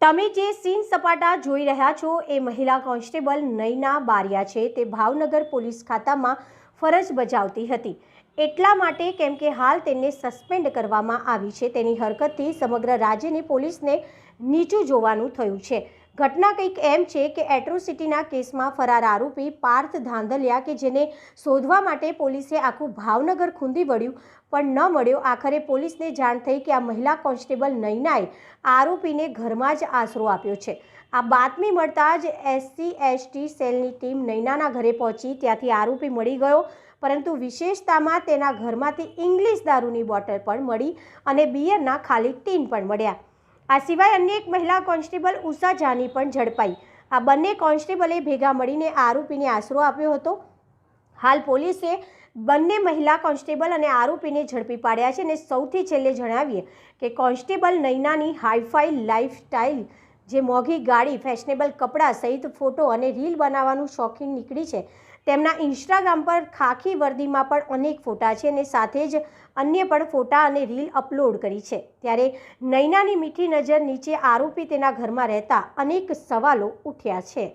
તમે જે સીન સપાટા જોઈ રહ્યા છો એ મહિલા કોન્સ્ટેબલ નયના બારિયા છે। તે ભાવનગર પોલીસ ખાતામાં ફરજ બજાવતી હતી। એટલા માટે કેમ કે હાલ તેને સસ્પેન્ડ કરવામાં આવી છે। તેની હરકતથી સમગ્ર રાજ્યની પોલીસને નીચું જોવાનું થયું છે। ઘટના કંઈક એમ છે કે એટ્રોસિટીના કેસમાં ફરાર આરોપી પાર્થ ધાંધલિયા કે જેને શોધવા માટે પોલીસે આખું ભાવનગર ખૂંદી વળ્યું પણ ન મળ્યો। આખરે પોલીસને જાણ થઈ કે આ મહિલા કોન્સ્ટેબલ નયનાએ આરોપીને ઘરમાં જ આશરો આપ્યો છે। આ બાતમી મળતા જ SC/ST સેલની ટીમ નયનાના ઘરે પહોંચી। ત્યાંથી આરોપી મળી ગયો, પરંતુ વિશેષતામાં તેના ઘરમાંથી ઇંગ્લિશ દારૂની બોટલ પણ મળી અને બિયરના ખાલી ટીન પણ મળ્યા। આ સિવાય અન્ય એક મહિલા કોન્સ્ટેબલ ઉષા જાની પણ ઝડપાઈ। આ બંને કોન્સ્ટેબલે ભેગા મળીને આરોપીને આશરો આપ્યો હતો। હાલ પોલીસે બંને મહિલા કોન્સ્ટેબલ અને આરોપીને ઝડપી પાડ્યા છે। અને સૌથી છેલ્લે જણાવીએ કે કોન્સ્ટેબલ નયનાની હાઈફાઈ લાઈફસ્ટાઈલ, જે મોંઘી ગાડી, ફેશનેબલ કપડાં સહિત ફોટો અને રીલ બનાવવાનું શોખીન નીકળી છે। તેમના ઇન્સ્ટાગ્રામ પર ખાખી વર્દીમાં પણ અનેક ફોટા છે અને સાથે જ અન્ય પણ ફોટા અને રીલ અપલોડ કરી છે। ત્યારે નયનાની મીઠી નજર નીચે આરોપી તેના ઘરમાં રહેતા અનેક સવાલો ઉઠ્યા છે।